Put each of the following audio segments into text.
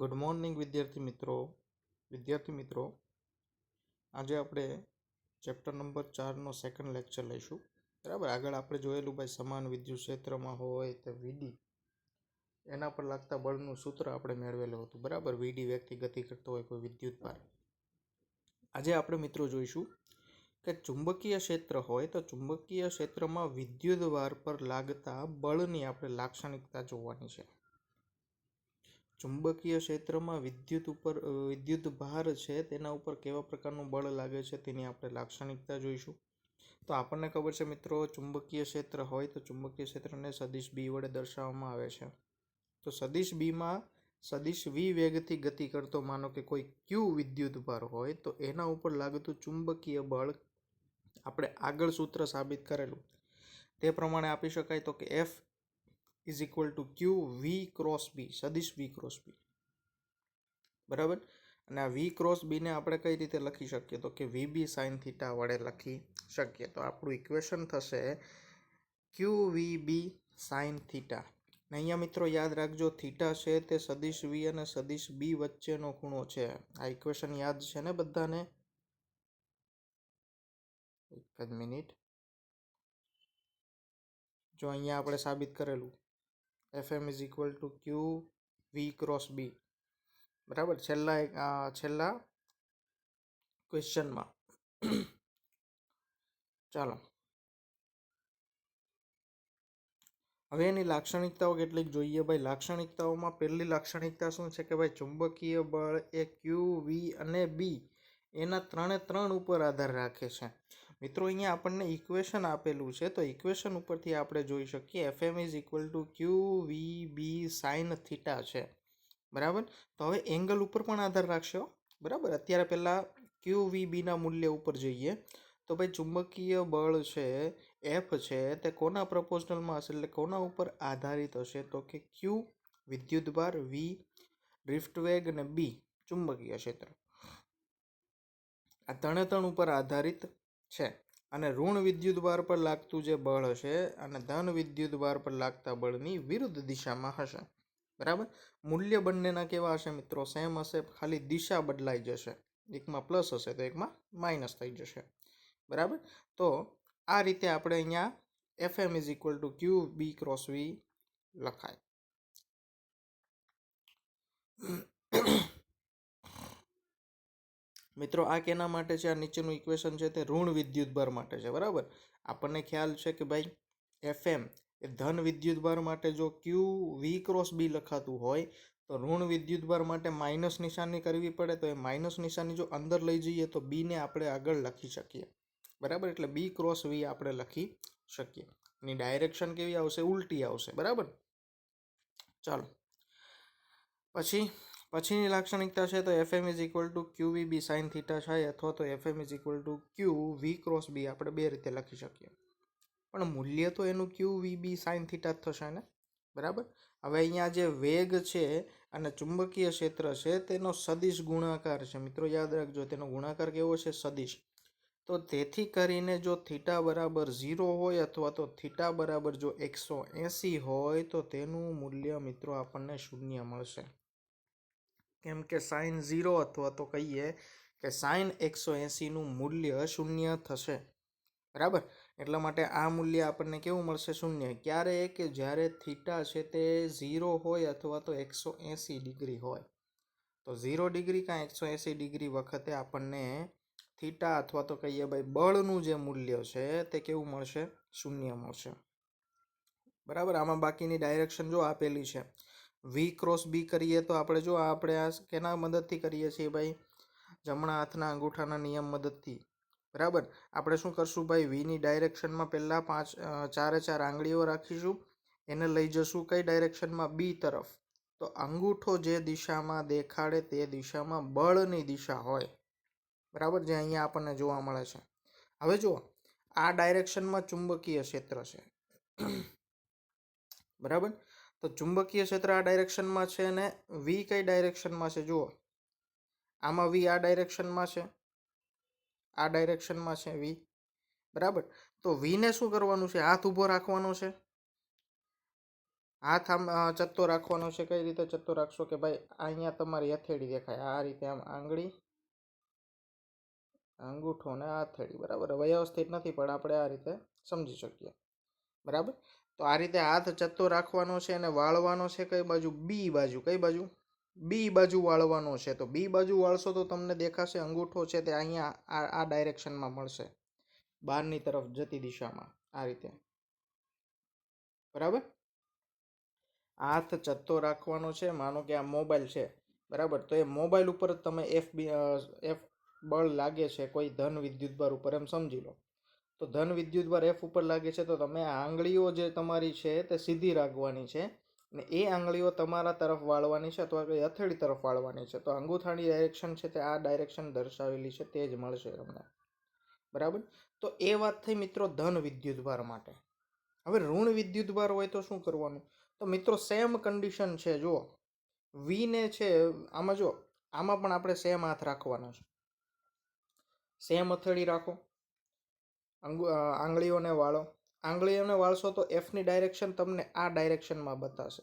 Good morning વિદ્યાર્થી મિત્રો આજે આપણે ચેપ્ટર નંબર 4નો સેકન્ડ લેક્ચર લઈશું. બરાબર. આગળ આપણે જોયેલું ભાઈ સમાન વિદ્યુત ક્ષેત્રમાં હોય તો વીડી એના પર લાગતા બળનું સૂત્ર આપણે મેળવેલું હતું. બરાબર. વીડી વ્યક્તિ ગતિ કરતો હોય કોઈ વિદ્યુત ભાર. આજે આપણે મિત્રો જોઈશું કે ચુંબકીય ક્ષેત્ર હોય તો ચુંબકીય ક્ષેત્રમાં વિદ્યુત ભાર પર લાગતા બળની આપણે લાક્ષણિકતા જોવાની છે. ચુંબકીય ક્ષેત્રમાં વિદ્યુત ભાર છે તેના ઉપર કેવા પ્રકારનું બળ લાગે છે તેની આપણે લાક્ષણિકતા જોઈશું. તો આપણને ખબર છે મિત્રો, ચુંબકીય ક્ષેત્ર હોય તો ચુંબકીય ક્ષેત્રને સદિશ બી વડે દર્શાવવામાં આવે છે. તો સદિશ બીમાં સદિશ વી વેગથી ગતિ કરતો માનો કે કોઈ ક્યુ વિદ્યુત ભાર હોય તો એના ઉપર લાગતું ચુંબકીય બળ આપણે આગળ સૂત્ર સાબિત કરેલું તે પ્રમાણે આપી શકાય. તો કે F is equal to Q V cross B, સદિશ વી ક્રોસ બી. બરાબર. અને આ વી ક્રોસ બીને આપણે કઈ રીતે લખી શકીએ? તો કે વી બી સાઇન થીટા વડે લખી શકીએ. તો આપણું ઇક્વેશન થશે ક્યુ વી બી સાઇન થીટા. અહીંયા મિત્રો યાદ રાખજો, થીટા છે તે સદિશ વી અને સદિશ બી વચ્ચેનો ખૂણો છે. આ ઇક્વેશન યાદ છે ને બધાને? એક જ મિનિટ. જો અહીંયા આપણે સાબિત કરેલું FM is equal to Q V cross B. બરાબર. છેલ્લા ક્વેશ્ચનમાં ચાલો હવે એની લાક્ષણિકતાઓ કેટલીક જોઈએ ભાઈ. લાક્ષણિકતાઓમાં પહેલી લાક્ષણિકતા શું છે કે ભાઈ ચુંબકીય બળ એ ક્યુ વી અને બી એના ત્રણ ઉપર આધાર રાખે છે. મિત્રો અહીંયા આપણને ઇક્વેશન આપેલું છે તો ઇક્વેશન ઉપરથી આપણે જોઈ શકીએ FM is equal to Q V B sine theta છે. બરાબર. તો હવે એંગલ ઉપર પણ આધાર રાખશો. બરાબર. અત્યારે પહેલાં ક્યુ વી બીના મૂલ્ય ઉપર જઈએ તો ભાઈ ચુંબકીય બળ છે એફ છે તે કોના પ્રપોઝનલમાં હશે, એટલે કોના ઉપર આધારિત હશે? તો કે ક્યુ વિદ્યુત ભાર, વી ડ્રિફ્ટ વેગ અને બી ચુંબકીય ક્ષેત્ર. આ ત્રણ ઉપર આધારિત છે. અને ઋણ વિદ્યુત ભાર પર લાગતું જે બળ હશે અને ધન વિદ્યુત ભાર પર લાગતા બળની વિરુદ્ધ દિશામાં હશે. બરાબર. મૂલ્ય બંનેના કેવા હશે મિત્રો? સેમ હશે, ખાલી દિશા બદલાઈ જશે. એકમાં પ્લસ હશે તો એકમાં માઇનસ થઈ જશે. બરાબર. તો આ રીતે આપણે અહીંયા FM is equal to Q B cross V લખાય. મિત્રો આ કેના માટે છે? આ નીચેનું ઇક્વેશન છે તે ઋણ વિદ્યુત ભાર માટે છે. બરાબર. આપણને ખ્યાલ છે કે ભાઈ એફએમ એ ધન વિદ્યુત ભાર માટે જો ક્યુ વી ક્રોસ બી લખાતું હોય તો ઋણ વિદ્યુત ભાર માટે માઇનસ નિશાની કરવી પડે. તો એ માઇનસ નિશાની જો અંદર લઈ જઈએ તો બીને આપણે આગળ લખી શકીએ. બરાબર. એટલે બી ક્રોસ વી આપણે લખી શકીએ. એની ડાયરેક્શન કેવી આવશે? ઉલટી આવશે. બરાબર. ચાલો પછીની લાક્ષણિકતા છે તો FM is equal to Q V B sine theta છે અથવા તો FM is equal to Q V cross B આપણે બે રીતે લખી શકીએ. પણ મૂલ્ય તો એનું ક્યુ વી બી સાઇન થીટા જ થશે ને. બરાબર. હવે અહીંયા જે વેગ છે અને ચુંબકીય ક્ષેત્ર છે તેનો સદિશ ગુણાકાર છે. મિત્રો યાદ રાખજો, તેનો ગુણાકાર કેવો છે? સદિશ. તો તેથી કરીને જો થીટા બરાબર 0 હોય અથવા તો થીટા બરાબર જો 180 હોય તો તેનું મૂલ્ય મિત્રો આપણને શૂન્ય મળશે. કેમ કે સાઇન 0 અથવા તો કહીએ કે સાઇન 180 નું મૂલ્ય શૂન્ય થશે. બરાબર. એટલા માટે આ મૂલ્ય આપણને કેવું મળશે? શૂન્ય. ક્યારે? કે જ્યારે થીટા છે તે 0 હોય અથવા તો 180 ડિગ્રી હોય. તો 0 ડિગ્રી કાં 180 ડિગ્રી વખતે આપણને થીટા અથવા તો કહીએ ભાઈ બળનું જે મૂલ્ય છે તે કેવું મળશે? શૂન્ય મળશે. બરાબર. આમાં બાકીની ડાયરેક્શન જો આપેલી છે. વી ક્રોસ બી કરીએ તો આપણે જો આપણે આ કેના મદદથી કરીએ છીએ ભાઈ? જમણા હાથના અંગૂઠાના નિયમ મદદથી. બરાબર. આપણે શું કરશું ભાઈ? વીની ડાયરેક્શનમાં પહેલાં 4 આંગળીઓ રાખીશું, એને લઈ જશું કઈ ડાયરેક્શનમાં? બી તરફ. તો અંગૂઠો જે દિશામાં દેખાડે તે દિશામાં બળની દિશા હોય. બરાબર. જે અહીંયા આપણને જોવા મળે છે. હવે જુઓ, આ ડાયરેક્શનમાં ચુંબકીય ક્ષેત્ર છે. બરાબર. તો ચુંબકીય ક્ષેત્ર આ ડાયરેક્શનમાં છે અને વી કઈ ડાયરેક્શનમાં છે? જુઓ, આમાં વી આ ડાયરેક્શનમાં છે, આ ડાયરેક્શનમાં છે વી. બરાબર. તો વીને શું કરવાનું છે? હાથ ઊભો રાખવાનો છે. હાથ આમ ચત્તો રાખવાનો છે. કઈ રીતે ચત્તો રાખશો કે ભાઈ અહીંયા તમારી હથેળી દેખાય, આ રીતે આમ આંગળી, અંગૂઠો ને હથેળી, બરાબર. વ્યવસ્થિત નથી પણ આપણે આ રીતે સમજી શકીએ, બરાબર. તો આ રીતે હાથ ચત્તો રાખવાનો છે અને વાળવાનો છે કઈ બાજુ? બી બાજુ. કઈ બાજુ? બી બાજુ વાળવાનો છે. તો બી બાજુ વાળશો તો તમને દેખાશે અંગૂઠો છે તે અહીંયા આ ડાયરેક્શનમાં મળશે, બહારની તરફ જતી દિશામાં, આ રીતે, બરાબર. હાથ ચત્તો રાખવાનો છે. માનો કે આ મોબાઈલ છે, બરાબર. તો એ મોબાઈલ ઉપર તમે એફ બળ લાગે છે કોઈ ધન વિદ્યુત ભાર ઉપર, એમ સમજી લો. તો ધન વિદ્યુત ભાર એફ ઉપર લાગે છે તો તમે આ આંગળીઓ જે તમારી છે તે સીધી રાખવાની છે અને એ આંગળીઓ તમારા તરફ વાળવાની છે અથવા કોઈ હથેળી તરફ વાળવાની છે. તો અંગૂઠાની ડાયરેક્શન છે તે આ ડાયરેક્શન દર્શાવેલી છે તે જ મળશે તમને, બરાબર. તો એ વાત થઈ મિત્રો ધન વિદ્યુત ભાર માટે. હવે ઋણ વિદ્યુત ભાર હોય તો શું કરવાનું? તો મિત્રો સેમ કન્ડિશન છે. જો વી ને છે આમાં, જો આમાં પણ આપણે સેમ હાથ રાખવાનો છે, સેમ હથેળી રાખો, આંગળીઓને વાળો. આંગળીઓને વાળશો તો એફની ડાયરેક્શન તમને આ ડાયરેક્શનમાં બતાવશે.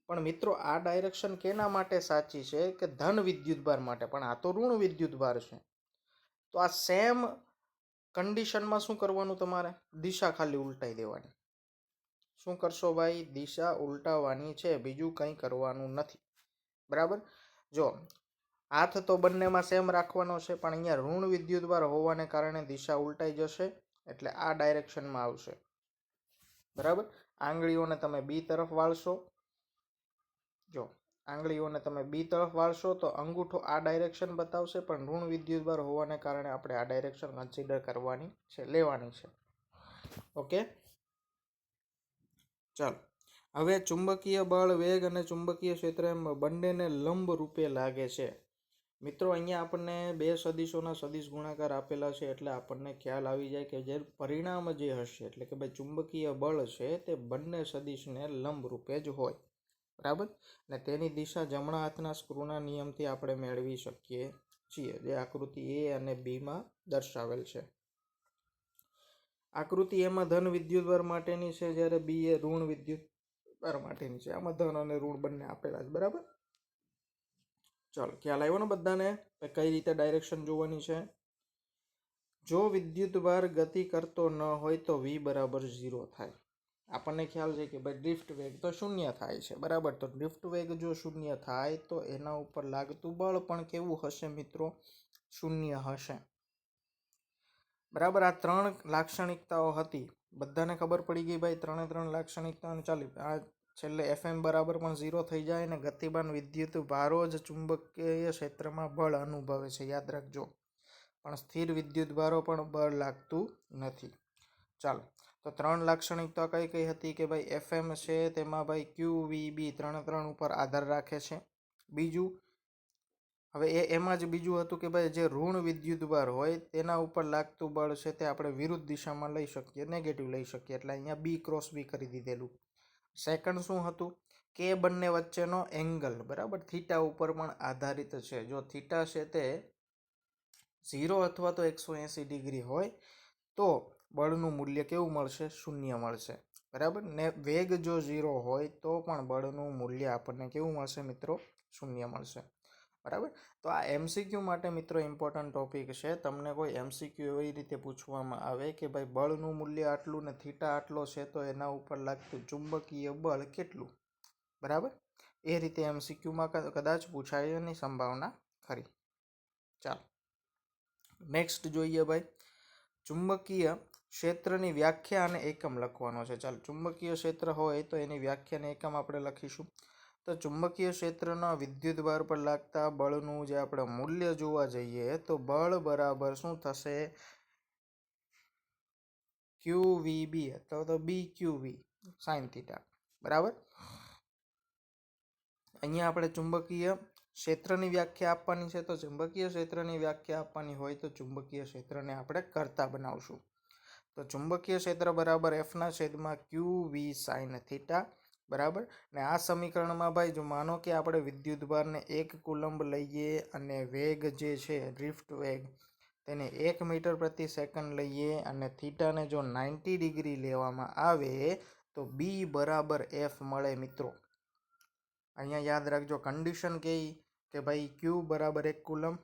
પણ મિત્રો આ ડાયરેક્શન કેના માટે સાચી છે? કે ધન વિદ્યુત ભાર માટે, પણ આ તો ઋણ વિદ્યુત ભાર છે. તો આ સેમ કન્ડિશનમાં શું કરવાનું? તમારે દિશા ખાલી ઉલટાઈ દેવાની. શું કરશો ભાઈ? દિશા ઉલટાવવાની છે, બીજું કંઈ કરવાનું નથી, બરાબર. જો હાથ તો બંનેમાં સેમ રાખવાનો છે પણ અહીંયા ઋણ વિદ્યુત ભાર હોવાને કારણે દિશા ઉલટાઈ જશે એટલે આ ડાયરેક્શનમાં આવશે, બરાબર. આંગળીઓને તમે બી તરફ વાળશો, જો આંગળીઓને તમે બી તરફ વાળશો તો અંગૂઠો આ ડાયરેક્શન બતાવશે પણ ઋણ વિદ્યુત ભાર હોવાને કારણે આપણે આ ડાયરેક્શન કન્સિડર કરવાની છે, લેવાની છે. ઓકે, ચાલો. હવે ચુંબકીય બળ, વેગ અને ચુંબકીય ક્ષેત્ર એમ બંનેને લંબ રૂપે લાગે છે. મિત્રો અહીંયા આપણને બે સદિશોના સદિશ ગુણાકાર આપેલા છે એટલે આપણને ખ્યાલ આવી જાય કે જે પરિણામ જે હશે એટલે કે ભાઈ ચુંબકીય બળ છે તે બંને સદિશને લંબ રૂપે જ હોય, બરાબર. અને તેની દિશા જમણા હાથના સ્ક્રૂના નિયમથી આપણે મેળવી શકીએ છીએ, જે આકૃતિ એ અને બીમાં દર્શાવેલ છે. આકૃતિ એમાં ધન વિદ્યુત ભાર માટેની છે જ્યારે બી એ ઋણ વિદ્યુત ભાર માટેની છે. આમાં ધન અને ઋણ બંને આપેલા છે, બરાબર. ચાલો, ખ્યાલ આવ્યો ને બધાને કઈ રીતે ડાયરેક્શન જોવાની છે? જો વિદ્યુત ભાર ગતિ કરતો ન હોય તો v બરાબર 0 થાય. આપણને ખ્યાલ છે કે ભાઈ ડ્રિફ્ટ વેગ તો શૂન્ય થાય છે, બરાબર. તો ડ્રિફ્ટ વેગ જો શૂન્ય થાય તો એના ઉપર લાગતું બળ પણ કેવું હશે મિત્રો? શૂન્ય હશે, બરાબર. આ ત્રણ લાક્ષણિકતાઓ હતી, બધાને ખબર પડી ગઈ ભાઈ? ત્રણ લાક્ષણિકતાઓ. ચાલી આ છેલ્લે એફએમ બરાબર પણ 0 થઈ જાય ને ગતિમાન વિદ્યુત ભારો જ ચુંબકીય ક્ષેત્રમાં બળ અનુભવે છે, યાદ રાખજો. પણ સ્થિર વિદ્યુત ભારો પણ બળ લાગતું નથી. ચાલો, તો ત્રણ લાક્ષણિકતા કઈ કઈ હતી? કે ભાઈ એફએમ છે તેમાં ભાઈ ક્યુ વી બી ત્રણ ઉપર આધાર રાખે છે. બીજું, હવે એમાં જ બીજું હતું કે ભાઈ જે ઋણ વિદ્યુત ભાર હોય તેના ઉપર લાગતું બળ છે તે આપણે વિરુદ્ધ દિશામાં લઈ શકીએ, નેગેટિવ લઈ શકીએ, એટલે અહીંયા બી ક્રોસ બી કરી દીધેલું. સેકન્ડ શું હતું? કે બંને વચ્ચેનો એંગલ, બરાબર, થીટા ઉપર પણ આધારિત છે. જો થીટા છે તે 0 અથવા તો 180 ડિગ્રી હોય તો બળનું મૂલ્ય કેવું મળશે? શૂન્ય મળશે, બરાબર. ને વેગ જો 0 હોય તો પણ બળનું મૂલ્ય આપણને કેવું મળશે મિત્રો? શૂન્ય મળશે, બરાબર. તો આ એમસીક્યુ માટે મિત્રો ઇમ્પોર્ટન્ટ ટોપિક છે. તમને કોઈ એમસીક્યુ એવી રીતે પૂછવામાં આવે કે ભાઈ બળનું મૂલ્ય આટલું ને થીટા આટલો છે તો એના ઉપર લાગતું ચુંબકીય બળ કેટલું, બરાબર. એ રીતે એમસીક્યુમાં કદાચ પૂછાય એની સંભાવના ખરી. ચાલો, નેક્સ્ટ જોઈએ ભાઈ ચુંબકીય ક્ષેત્રની વ્યાખ્યા અને એકમ લખવાનો છે. ચાલો, ચુંબકીય ક્ષેત્ર હોય તો એની વ્યાખ્યા અને એકમ આપણે લખીશું. તો ચુંબકીય ક્ષેત્રના વિદ્યુત ભાર પર લાગતા બળનું જે આપણે મૂલ્ય જોવા જઈએ તો બળ બરાબર શું થશે? ક્યુ વી બી અથવા તો બી ક્યુ વી સાઇન થીટા, બરાબર. અહીંયા આપણે ચુંબકીય ક્ષેત્રની વ્યાખ્યા આપવાની છે. તો ચુંબકીય ક્ષેત્રની વ્યાખ્યા આપવાની હોય તો ચુંબકીય ક્ષેત્રને આપણે કરતા બનાવશું. તો ચુંબકીય ક્ષેત્ર બરાબર એફના છેદમાં ક્યુ વી સાઇન થીટા, બરાબર. ને આ સમીકરણમાં ભાઈ જો માનો કે આપણે વિદ્યુત ભારને 1 કુલંબ લઈએ અને વેગ જે છે ડ્રિફ્ટ વેગ તેને 1 મીટર પ્રતિ સેકન્ડ લઈએ અને થીટાને જો 90 ડિગ્રી લેવામાં આવે તો બી બરાબર એફ મળે મિત્રો. અહીંયા યાદ રાખજો કન્ડિશન કે ભાઈ ક્યુ બરાબર 1 કુલમ,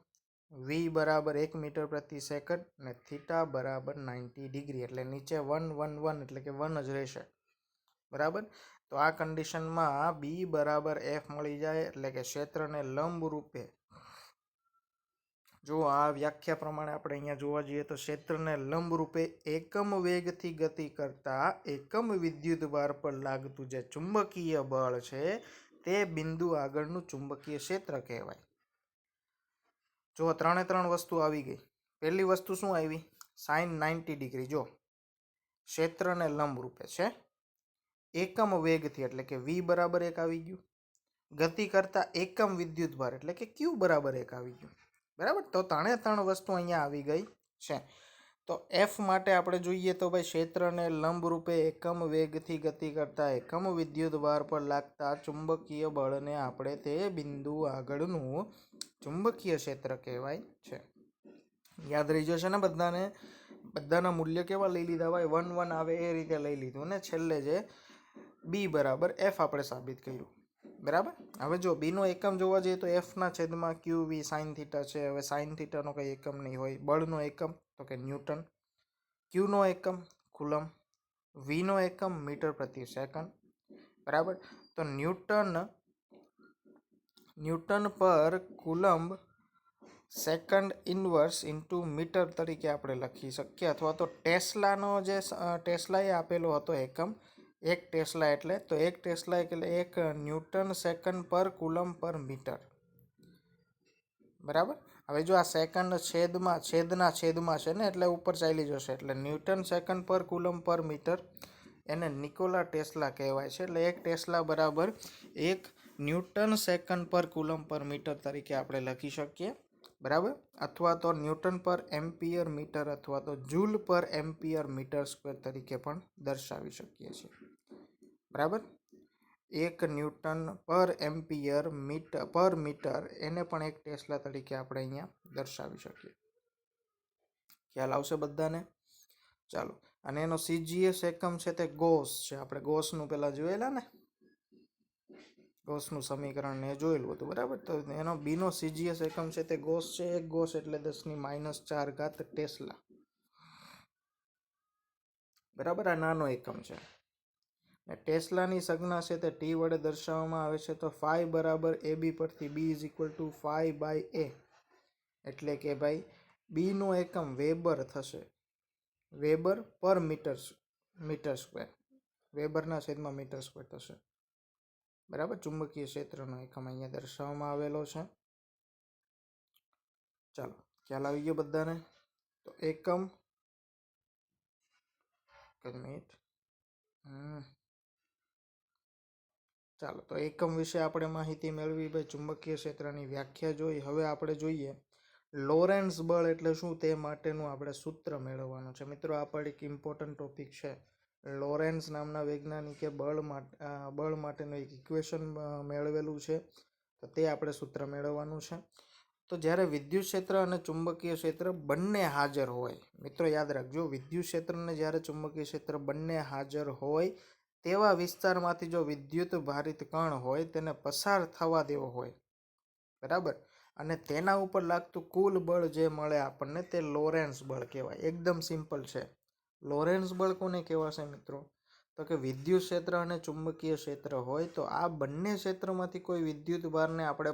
વી બરાબર 1 મીટર પ્રતિ સેકન્ડ અને થીટા બરાબર 90 ડિગ્રી, એટલે નીચે 1 1 1 એટલે કે 1 જ રહેશે. બરાબર. તો આ કન્ડિશનમાં બી બરાબર એફ મળી જાય એટલે કે ક્ષેત્રને લંબ રૂપે, જો આ વ્યાખ્યા પ્રમાણે આપણે અહીંયા જોવા જઈએ તો ક્ષેત્રને લંબ રૂપે એકમ વેગથી ગતિ કરતા એકમ વિદ્યુત ભાર પર લાગતું જે ચુંબકીય બળ છે તે બિંદુ આગળનું ચુંબકીય ક્ષેત્ર કહેવાય. જો 3 વસ્તુ આવી ગઈ. પહેલી વસ્તુ શું આવી? Sine 90 degree. જો ક્ષેત્રને લંબ રૂપે છે, એકમ વેગથી એટલે કે વી બરાબર 1 આવી ગયું, ગતિ કરતા એકમ વિદ્યુત ભાર એટલે કે ક્યુ બરાબર 1 આવી ગયું. બરાબર. તો 3 વસ્તુ અહીંયા આવી ગઈ છે. તો એફ માટે આપણે જોઈએ તો ભાઈ ક્ષેત્રને લંબ રૂપે એકમ વેગથી ગતિ કરતા એકમ વિદ્યુત ભાર પર લાગતા ચુંબકીય બળને આપણે તે બિંદુ આગળનું ચુંબકીય ક્ષેત્ર કહેવાય છે. યાદ રહી જશે ને બધાને? બધાના મૂલ્ય કેવા લઈ લીધા ભાઈ? 1 1 આવે એ રીતે લઈ લીધું ને છેલ્લે જે બી બરાબર એફ આપણે સાબિત કર્યું. બરાબર. હવે જો બીનો એકમ જોવા જઈએ તો એફના છેદમાં ક્યુ વી સાઇન થીટા છે. હવે સાઇન થીટાનો કંઈ એકમ નહીં હોય. બળનો એકમ તો કે ન્યૂટન, ક્યુનો એકમ કુલમ, વીનો એકમ મીટર પ્રતિ સેકન્ડ. બરાબર. તો newton per coulomb second inverse into metre તરીકે આપણે લખી શકીએ, અથવા તો ટેસ્લાએ આપેલો હતો એકમ 1 ટેસ્લા એટલે, તો 1 ટેસ્લા એટલે 1 ન્યૂટન સેકન્ડ પર કુલમ પર મીટર. બરાબર. હવે જો આ સેકન્ડ છેદના છેદમાં છે ને એટલે ઉપર ચાલી જશે, એટલે ન્યૂટન સેકન્ડ પર કુલમ પર મીટર, એને નિકોલા ટેસ્લા કહેવાય છે. એટલે 1 ટેસ્લા બરાબર 1 ન્યૂટન સેકન્ડ પર કુલમ પર મીટર તરીકે આપણે લખી શકીએ. બરાબર. અથવા તો ન્યૂટન પર એમ્પિયર મીટર અથવા તો જૂલ પર એમ્પિયર મીટર સ્ક્વેર તરીકે પણ દર્શાવી શકીએ છીએ. બરાબર. 1 ન્યૂટન પર એમ્પિયર પર મીટર એને પણ 1 ટેસ્લા તરીકે આપણે અહીંયા દર્શાવી શકીએ. ખ્યાલ આવશે બધાને? ચાલો. અને એનો સીજીએસ એકમ છે તે ગોસ છે. આપણે ગોસનું પેલા જોયેલા ને, ગોસનું સમીકરણ ને જોયેલું હતું. બરાબર. તો એનો બીનો સીજીએસ એકમ છે તે ગોસ છે. 1 ગોસ એટલે 10⁻⁴ ટેસ્લા. બરાબર. આ નાનો એકમ છે. ટેસ્લાની સંજ્ઞા છે તે ટી વડે દર્શાવવામાં આવે છે. તો ફાઈ બરાબર AB પરથી B = φ/a, એટલે કે ભાઈ બીનો એકમ વેબર થશે, વેબર પર મીટર સ્ક્વેર, વેબરના છેદમાં મીટર સ્ક્વેર થશે. બરાબર. ચુંબકીય ક્ષેત્રનો એકમ અહીંયા દર્શાવવામાં આવેલો છે. ચાલો, ખ્યાલ આવી ગયો બધાને? તો એકમ ચાલો, તો એકમ વિશે આપણે માહિતી મેળવી. ભાઈ ચુંબકીય ક્ષેત્રની વ્યાખ્યા જોઈ. હવે આપણે જોઈએ લોરેન્સ બળ એટલે શું તે માટેનું આપણે સૂત્ર મેળવવાનું છે. મિત્રો આ પણ એક ઇમ્પોર્ટન્ટ ટોપિક છે. લોરેન્સ નામના વૈજ્ઞાનિકે બળ માટેનું એક ઇક્વેશન મેળવેલું છે, તો તે આપણે સૂત્ર મેળવવાનું છે. તો જ્યારે વિદ્યુત ક્ષેત્ર અને ચુંબકીય ક્ષેત્ર બંને હાજર હોય, મિત્રો યાદ રાખજો, વિદ્યુત ક્ષેત્ર અને જ્યારે ચુંબકીય ક્ષેત્ર બંને હાજર હોય તેવા વિસ્તારમાંથી જો વિદ્યુત ભારિત કણ હોય તેને પસાર થવા દેવો હોય, બરાબર, અને તેના ઉપર લાગતું કુલ બળ જે મળે આપણને તે લોરેન્સ બળ કહેવાય. એકદમ સિમ્પલ છે. લોરેન્સ બળ કોને કહેવાશે મિત્રો? તો કે વિદ્યુત ક્ષેત્ર અને ચુંબકીય ક્ષેત્ર હોય તો આ બંને ક્ષેત્રમાંથી કોઈ વિદ્યુત ભારને આપણે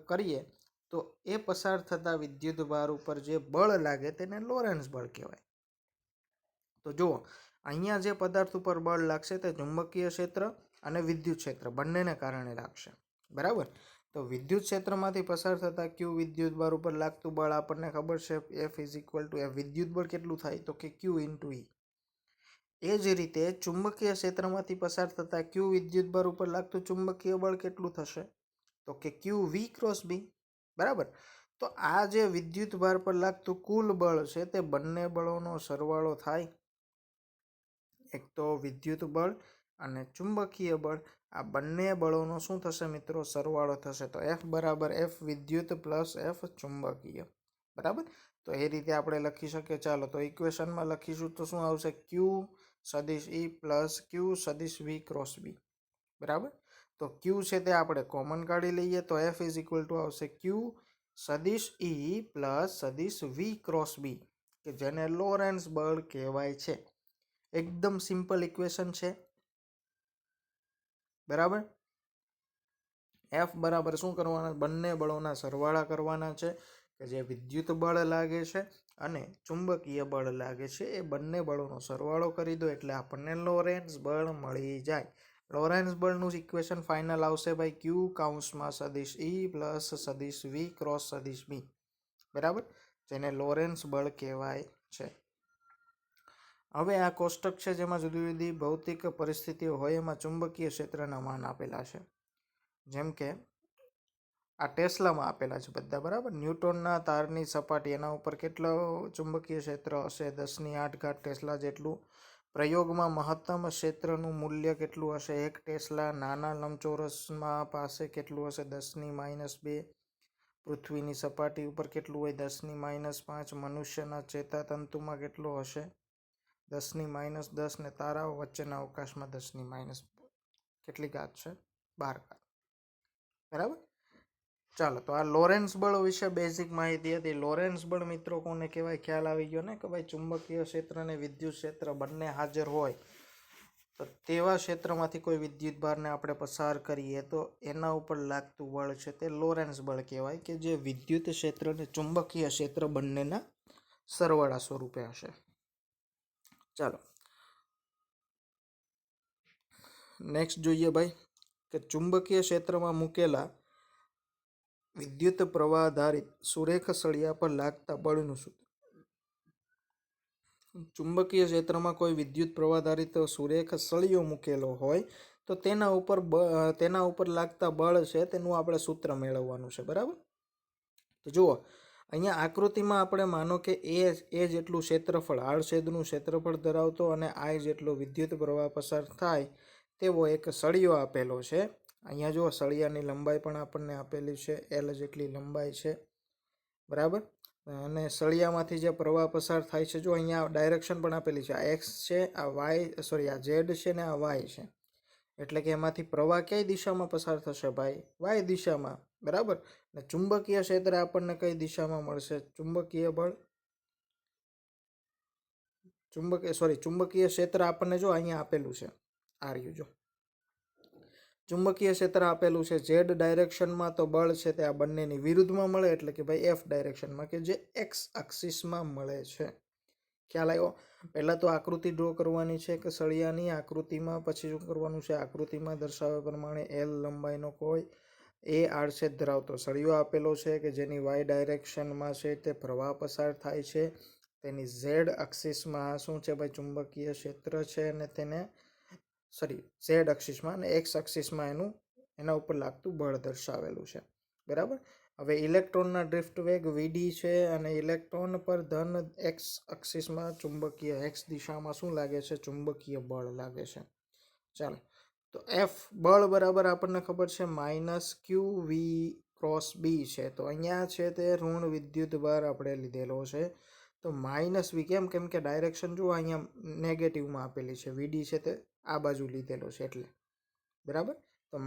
કરીએ તો એ પસાર થતા વિદ્યુત ભાર ઉપર જે બળ લાગે તેને લોરેન્સ બળ કહેવાય. તો જુઓ, અહીંયા જે પદાર્થ ઉપર બળ લાગશે તે ચુંબકીય ક્ષેત્ર અને વિદ્યુત ક્ષેત્ર બંનેને કારણે લાગશે. બરાબર. તો વિદ્યુત ક્ષેત્રમાંથી પસાર થતા ક્યુ વિદ્યુત ભાર ઉપર લાગતું બળ આપણને ખબર છે, F = વિદ્યુત બળ કેટલું થાય? તો કે Q × E. એ જ રીતે ચુંબકીય ક્ષેત્રમાંથી પસાર થતા ક્યુ વિદ્યુત ભાર ઉપર લાગતું ચુંબકીય બળ કેટલું થશે? તો કે QV × B. બરાબર. તો આ જે વિદ્યુત ભાર પર લાગતું કુલ બળ છે તે બંને બળોનો સરવાળો થાય. એક તો વિદ્યુત બળ અને ચુંબકીય બળ, આ બંને બળોનો શું થશે મિત્રો? સરવાળો થશે. તો F બરાબર F વિદ્યુત પ્લસ F ચુંબકીય. બરાબર. તો એ રીતે આપણે લખી શકીએ. ચાલો, તો ઇક્વેશનમાં લખીશું તો શું આવશે? Q સદિશ ઈ પ્લસ ક્યુ સદિશ વી ક્રોસ બી. બરાબર. તો ક્યુ છે તે આપણે કોમન કાઢી લઈએ તો એફ ઇઝ ઇક્વલ ટુ આવશે ક્યુ સદિશ ઈ પ્લસ સદિશ વી ક્રોસ બી, કે જેને લોરેન્સ બળ કહેવાય છે. એકદમ સિમ્પલ ઇક્વેશન છે. બરાબર. એફ બરાબર શું કરવાના? બંને બળોના સરવાળા કરવાના છે, કે જે વિદ્યુત બળ લાગે છે અને ચુંબકીય બળ લાગે છે. એ બંને બળોનો સરવાળો કરી દો એટલે આપણને લોરેન્સ બળ મળી જાય. લોરેન્સ બળનું ઇક્વેશન ફાઇનલ આવશે ભાઈ ક્યુ કાઉન્સમાં સદિશ ઈ પ્લસ સદિશ વી ક્રોસ સદિશ બી. બરાબર, જેને લોરેન્સ બળ કહેવાય છે. હવે આ કોષ્ટક છે જેમાં જુદી જુદી ભૌતિક પરિસ્થિતિઓ હોય એમાં ચુંબકીય ક્ષેત્રના માન આપેલા છે. જેમ કે આ ટેસ્લામાં આપેલા છે બધા. બરાબર. ન્યૂટનના તારની સપાટી એના ઉપર કેટલો ચુંબકીય ક્ષેત્ર હશે? 10⁸ ટેસ્લા જેટલું. પ્રયોગમાં મહત્તમ ક્ષેત્રનું મૂલ્ય કેટલું હશે? 1 ટેસ્લા. નાના લંબચોરસમાં પાસે કેટલું હશે? 10⁻². પૃથ્વીની સપાટી ઉપર કેટલું હોય? 10⁻5. મનુષ્યના ચેતાતંતુમાં કેટલું હશે? 10⁻10. ને તારાઓ વચ્ચેના અવકાશમાં 10⁻. કેટલી ઘાત છે? 12 ઘાત. બરાબર. ચાલો, તો આ લોરેન્સ બળ વિશે બેઝિક માહિતી હતી. લોરેન્સ બળ મિત્રો કોને કહેવાય? ખ્યાલ આવી ગયો ને, કે ભાઈ ચુંબકીય ક્ષેત્ર અને વિદ્યુત ક્ષેત્ર બંને હાજર હોય તો તેવા ક્ષેત્રમાંથી કોઈ વિદ્યુત ભારને આપણે પસાર કરીએ તો એના ઉપર લાગતું બળ છે તે લોરેન્સ બળ કહેવાય, કે જે વિદ્યુત ક્ષેત્ર અને ચુંબકીય ક્ષેત્ર બંનેના સરવાળા સ્વરૂપે હશે. ચાલો નેક્સ્ટ જોઈએ ભાઈ, કે ચુંબકીય ક્ષેત્રમાં મૂકેલા વિદ્યુત પ્રવાહ આધારિત સુરેખ સળિયા પર લાગતા બળનું સૂત્ર. ચુંબકીય ક્ષેત્રમાં કોઈ વિદ્યુત પ્રવાહ આધારિત સુરેખ સળિયો મૂકેલો હોય તો તેના ઉપર લાગતા બળ છે તેનું આપણે સૂત્ર મેળવવાનું છે. બરાબર. તો જુઓ, અહીંયા આકૃતિમાં આપણે માનો કે એ જેટલું ક્ષેત્રફળ, આડછેદનું ક્ષેત્રફળ ધરાવતો અને આઈ જેટલો વિદ્યુત પ્રવાહ પસાર થાય તેવો એક સળિયો આપેલો છે. અહીંયા જુઓ, સળિયાની લંબાઈ પણ આપણને આપેલી છે, એલ જેટલી લંબાઈ છે. બરાબર. અને સળિયામાંથી જે પ્રવાહ પસાર થાય છે, જો અહીંયા ડાયરેક્શન પણ આપેલી છે. આ એક્સ છે, આ વાય સોરી આ ઝેડ છે ને આ વાય છે. એટલે કે એમાંથી પ્રવાહ કઈ દિશામાં પસાર થશે ભાઈ? વાય દિશામાં. બરાબર. ને ચુંબકીય ક્ષેત્ર આપણને કઈ દિશામાં મળશે? ચુંબકીય બળ ચુંબકીય ક્ષેત્ર આપણને જો અહીંયા આપેલું છે, આ રહ્યું જો ચુંબકીય ક્ષેત્ર આપેલું છે ઝેડ ડાયરેક્શનમાં, તો બળ છે તે આ બંનેની વિરુદ્ધમાં મળે, એટલે કે ભાઈ એફ ડાયરેક્શનમાં, કે જે એક્સ એક્સિસમાં મળે છે. ખ્યાલ આવ્યો? પહેલાં તો આકૃતિ ડ્રો કરવાની છે કે સળિયાની આકૃતિમાં, પછી શું કરવાનું છે? આકૃતિમાં દર્શાવ્યા પ્રમાણે એલ લંબાઈનો કોઈ એ આડછેદ ધરાવતો સળિયો આપેલો છે કે જેની વાય ડાયરેક્શનમાં છે તે પ્રવાહ પસાર થાય છે. તેની ઝેડ એક્સિસમાં શું છે ભાઈ? ચુંબકીય ક્ષેત્ર છે, અને તેને ઝેડ એક્સિસમાં અને એક્સ એક્સિસમાં એના ઉપર લાગતું બળ દર્શાવેલું છે. બરાબર. હવે ઇલેક્ટ્રોનના ડ્રિફ્ટ વેગ વીડી છે અને ઇલેક્ટ્રોન પર ધન એક્સ એક્સિસમાં ચુંબકીય એક્સ દિશામાં શું લાગે છે? ચુંબકીય બળ લાગે છે. ચાલો, તો એફ બળ બરાબર આપણને ખબર છે -ક્યુ વી ક્રોસ બી છે. તો અહીંયા છે તે ઋણ વિદ્યુત ભાર આપણે લીધેલો છે. તો -વી કેમ કે ડાયરેક્શન જુઓ અહીંયા નેગેટિવમાં આપેલી છે. વીડી છે તે આ બાજુ લીધેલો છે એટલે. બરાબર. તો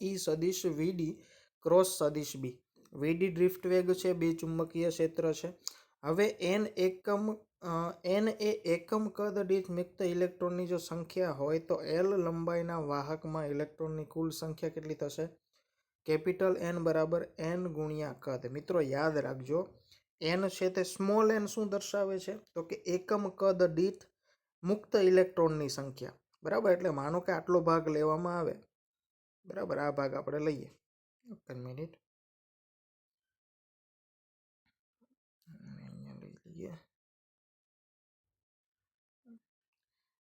-ઈ સદિશ વીડી ક્રોસ સદિશ બી. વીડી ડ્રિફ્ટ વેગ છે, બી ચુંબકીય ક્ષેત્ર છે. હવે એન એ એકમ કદ દીઠ મુક્ત ઇલેક્ટ્રોનની જો સંખ્યા હોય તો એલ લંબાઈના વાહકમાં ઇલેક્ટ્રોનની કુલ સંખ્યા કેટલી થશે? કેપિટલ એન બરાબર એન ગુણ્યા કદ. મિત્રો યાદ રાખજો, એન છે તે સ્મોલ એન શું દર્શાવે છે? તો કે એકમ કદ દીઠ મુક્ત ઇલેક્ટ્રોનની સંખ્યા. બરાબર. એટલે માનો કે આટલો ભાગ લેવામાં આવે. બરાબર. આ ભાગ આપણે લઈએ. 1 મિનિટ, અહીંયા લઈ લઈએ.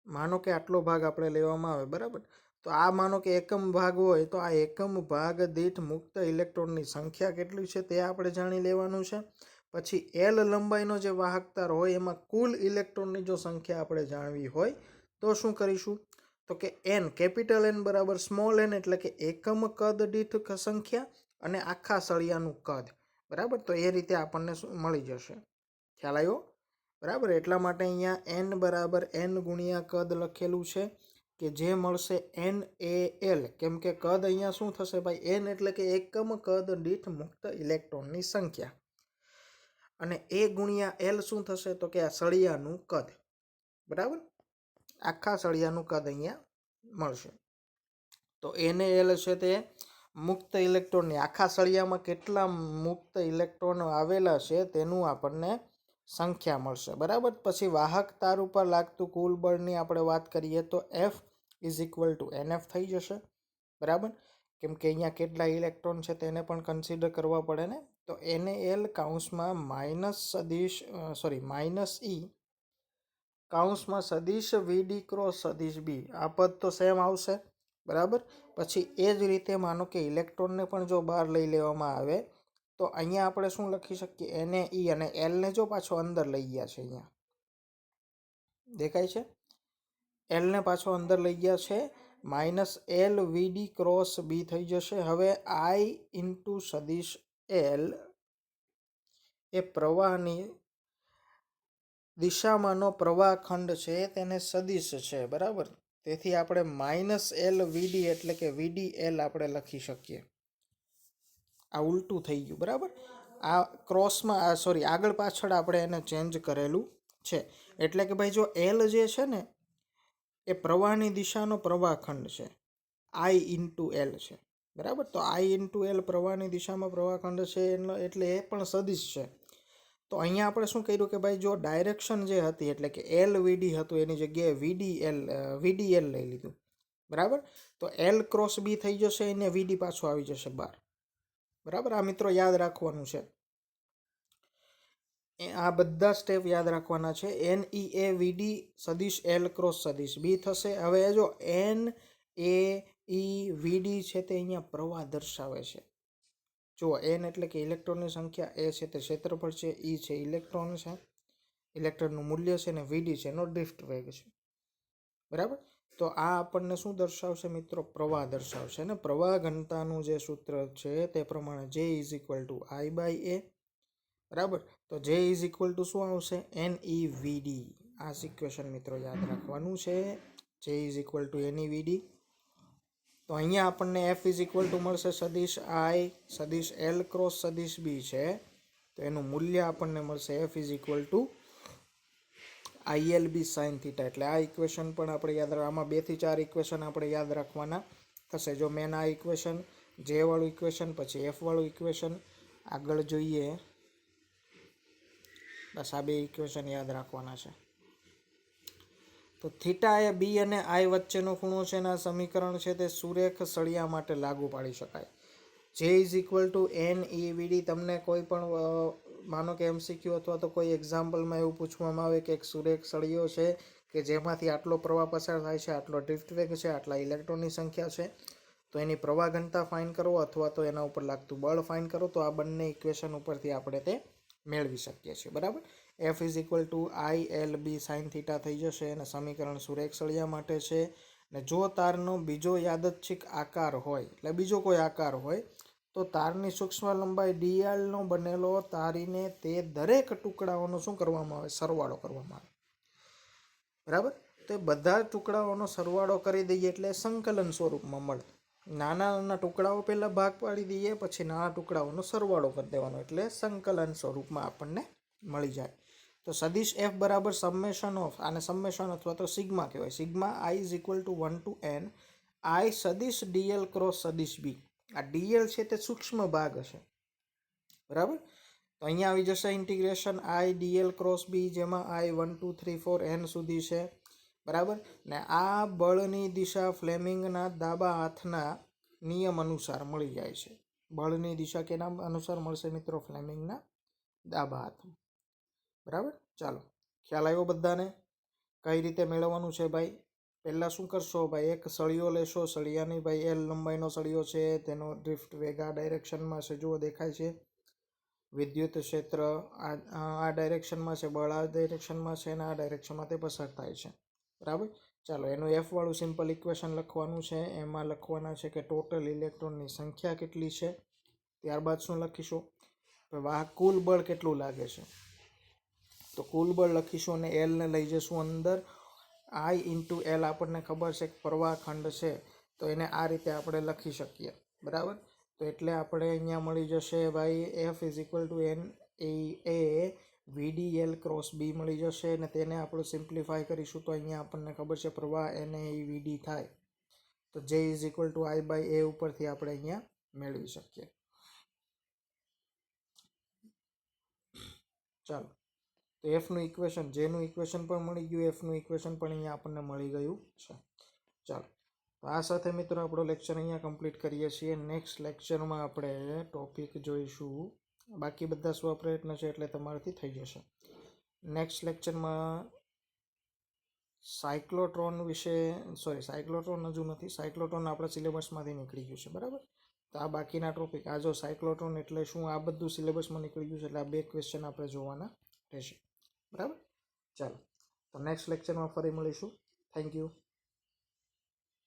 માનો કે આટલો ભાગ આપણે લેવામાં આવે. બરાબર. તો આ માનો કે એકમ ભાગ હોય તો આ એકમ ભાગ દીઠ મુક્ત ઇલેક્ટ્રોનની સંખ્યા કેટલી છે તે આપણે જાણી લેવાનું છે. પછી એલ લંબાઈનો જે વાહકતાર હોય એમાં કુલ ઇલેક્ટ્રોનની જો સંખ્યા આપણે જાણવી હોય તો શું કરીશું? તો કે એન, કેપિટલ એન બરાબર સ્મોલ એન, એટલે કે એકમ કદ દીઠ સંખ્યા અને આખા સળિયાનું કદ. બરાબર. તો એ રીતે આપણને મળી જશે. ખ્યાલ આવ્યો? બરાબર. એટલા માટે અહીંયા એન બરાબર એન ગુણ્યા કદ લખેલું છે કે જે મળશે NaL, કેમ કે કદ અહીંયા શું થશે ભાઈ? એન એટલે કે એકમ કદ દીઠ મુક્ત ઇલેક્ટ્રોનની સંખ્યા, અને એ ગુણ્યા એલ શું થશે? તો કે આ સળિયાનું કદ. બરાબર, આખા સળિયાનું કદ અહીંયા મળશે. તો NaL છે તે મુક્ત ઇલેક્ટ્રોનની, આખા સળિયામાં કેટલા મુક્ત ઇલેક્ટ્રોન આવેલા છે તેનું આપણને સંખ્યા મળશે. બરાબર. પછી વાહક તાર ઉપર લાગતું કુલ બળની આપણે વાત કરીએ તો F = NF થઈ જશે. બરાબર, કેમ કે અહીંયા કેટલા ઇલેક્ટ્રોન છે તેને પણ કન્સિડર કરવા પડે ને. તો NaL કૌંસમાં -E કૌંસમાં સદિશ VD ક્રોસ સદિશ B, આ પદ તો સેમ આવશે. બરાબર. પછી એ જ રીતે માનો કે ઇલેક્ટ્રોનને પણ જો બહાર લઈ લેવામાં આવે તો અહીંયા આપણે શું લખી શકીએ? NaE, અને Lને જો પાછો અંદર લઈ ગયા છે, અહીંયા દેખાય છે, Lને પાછો અંદર લઈ ગયા છે, -L VD ક્રોસ B થઈ જશે. હવે I ઇન્ટુ સદિશ L એ પ્રવાહની દિશામાંનો પ્રવાહ ખંડ છે, તેને સદિશ છે. બરાબર, તેથી આપણે -L VD એટલે કે VDL આપણે લખી શકીએ. આ ઉલટું થઈ ગયું. બરાબર, આ ક્રોસમાં આગળ પાછળ આપણે એને ચેન્જ કરેલું છે. એટલે કે ભાઈ જો L જે છે ને એ પ્રવાહની દિશાનો પ્રવાહ ખંડ છે, I ઇન્ટુ L છે. બરાબર, તો I ઇન્ટુ L પ્રવાહની દિશામાં પ્રવાહ ખંડ છે એટલે એ પણ સદિશ છે. તો અહીંયા આપણે શું કર્યું કે ભાઈ જો ડાયરેક્શન જે હતી એટલે કે LVD હતું એની જગ્યાએ VDL લઈ લીધું. બરાબર, તો L ક્રોસ B થઈ જશે, એને VD પાછો આવી જશે બહાર. બરાબર, આ મિત્રો યાદ રાખવાનું છે, આ બધા સ્ટેપ યાદ રાખવાના છે. NeAVD સદિશ L ક્રોસ સદિશ B થશે. હવે જો NaEVD છે તે અહીંયા પ્રવાહ દર્શાવે છે. જુઓ, N એટલે કે ઇલેક્ટ્રોનની સંખ્યા, A છે તે ક્ષેત્રફળ છે, E છે ઇલેક્ટ્રોન છે, ઇલેક્ટ્રોનનું મૂલ્ય છે, અને VD છે એનો ડ્રિફ્ટ વેગ છે. બરાબર, તો આ આપણને શું દર્શાવશે મિત્રો? પ્રવાહ દર્શાવશે. ને પ્રવાહ ઘનતાનું જે સૂત્ર છે તે પ્રમાણે J = I/A. બરાબર, તો J = શું આવશે? NeVD. આ ઇક્વેશન મિત્રો યાદ રાખવાનું છે, J = NeVD. તો અહીંયા આપણને F = મળશે સદિશ I સદિશ L ક્રોસ સદિશ B છે, તો એનું મૂલ્ય આપણને મળશે F = ILB sin θ. એટલે આ ઇક્વેશન પણ આપણે યાદ આમાં 2 થી 4 ઇક્વેશન આપણે યાદ રાખવાના થશે. જો મેન આ ઇક્વેશન, J વાળું ઇક્વેશન, પછી F વાળું ઇક્વેશન, આગળ જોઈએ બસ આ 2 ઇક્વેશન યાદ રાખવાના છે. તો થીટા એ B અને I વચ્ચેનો ખૂણો છે અને આ સમીકરણ છે તે સુરેખ સળિયા માટે લાગુ પાડી શકાય. J = NeVD. તમને કોઈ પણ માનો કે MCQ અથવા તો કોઈ એક્ઝામ્પલમાં એવું પૂછવામાં આવે કે એક સુરેખ સળિયો છે કે જેમાંથી આટલો પ્રવાહ પસાર થાય છે, આટલો ડ્રિફ્ટ વેગ છે, આટલા ઇલેક્ટ્રોનની સંખ્યા છે, તો એની પ્રવાહ ઘનતા ફાઇન કરો અથવા તો એના ઉપર લાગતું બળ ફાઇન કરો. તો આ બંને ઇક્વેશન ઉપરથી આપણે તે મેળવી શકીએ છીએ. બરાબર, F = ILB sin θ થઈ જશે, અને સમીકરણ સુરેખ સળિયા માટે છે. ને જો તારનો બીજો યાદચ્છિક આકાર હોય, એટલે બીજો કોઈ આકાર હોય, તો તારની સૂક્ષ્મ લંબાઈ dl નો બનેલો તારીને તે દરેક ટુકડાઓનો શું કરવામાં આવે? સરવાળો કરવામાં આવે. બરાબર, તો એ બધા ટુકડાઓનો સરવાળો કરી દઈએ એટલે સંકલન સ્વરૂપમાં મળે. નાના નાના ટુકડાઓ પહેલાં ભાગ પાડી દઈએ, પછી નાના ટુકડાઓનો સરવાળો કરી દેવાનો, એટલે સંકલન સ્વરૂપમાં આપણને મળી જાય. તો સદિશ F બરાબર સમેશન ઓફ, આને સમેશન અથવા તો સિગ્મા કહેવાય, sigma I = 1 to n I સદિશ dl ક્રોસ સદિશ B. આ dl છે તે સૂક્ષ્મ ભાગ હશે. બરાબર, તો અહીંયા આવી જશે integration I dl cross B, જેમાં I 1 2 3 4 n સુધી છે. બરાબર, ને આ બળની દિશા ફ્લેમિંગના ડાબા હાથના નિયમ અનુસાર મળી જાય છે. બળની દિશા કેના અનુસાર મળશે મિત્રો? ફ્લેમિંગના ડાબા હાથ. બરાબર, ચાલો ખ્યાલ આવ્યો બધાને? કઈ રીતે મેળવવાનું છે ભાઈ? પહેલાં શું કરશો ભાઈ? એક સળિયો લેશો, સળિયાની ભાઈ L લંબાઈનો સળિયો છે, તેનો ડ્રિફ્ટ વેગ આ ડાયરેક્શનમાં છે, જુઓ દેખાય છે. વિદ્યુત ક્ષેત્ર આ ડાયરેક્શનમાં છે, બળ આ ડાયરેક્શનમાં છે, અને આ ડાયરેક્શનમાં તે પસાર થાય છે. બરાબર, ચાલો એનું F વાળું સિમ્પલ ઇક્વેશન લખવાનું છે. એમાં લખવાના છે કે ટોટલ ઇલેક્ટ્રોનની સંખ્યા કેટલી છે. ત્યારબાદ શું લખીશું? વાહક કુલ બળ કેટલું લાગે છે. તો કુલ બળ લખીશું અને એલને લઈ જઈશું અંદર. આઈ ઇન્ટુ એલ આપણને ખબર છે કે પ્રવાહખંડ છે, તો એને આ રીતે આપણે લખી શકીએ. બરાબર. તો એટલે આપણે અહીંયા મળી જશે ભાઈ F is equal to N A VDL cross B મળી જશે. અને તેને આપણે સિમ્પ્લિફાય કરીશું તો અહીંયા આપણને ખબર છે પ્રવાહ એને VD થાય, તો J is equal to I by A ઉપરથી આપણે અહીંયા મેળવી શકીએ. ચાલો, તો એફનું ઇક્વેશન, જેનું ઇક્વેશન પણ મળી ગયું, એફનું ઇક્વેશન પણ અહીંયા આપણને મળી ગયું છે. ચાલો, તો આ સાથે મિત્રો આપણો લેક્ચર અહીંયા કમ્પ્લીટ કરીએ છીએ. નેક્સ્ટ લેક્ચરમાં આપણે ટોપિક જોઈશું, બાકી બધા સ્વપ્રયત્ન છે એટલે તમારાથી થઈ જશે. નેક્સ્ટ લેક્ચરમાં સાયક્લોટ્રોન વિશે, સાયક્લોટ્રોન હજુ નથી, સાયક્લોટ્રોન આપણા સિલેબસમાંથી નીકળી ગયું છે. બરાબર. તો આ બાકીના ટોપિક, આ જો સાયક્લોટ્રોન એટલે શું, આ બધું સિલેબસમાં નીકળી ગયું છે, એટલે આ 2 ક્વેશ્ચન આપણે જોવાના રહેશે. બરાબર. ચાલો, તો નેક્સ્ટ લેક્ચરમાં ફરી મળીશું. Thank you.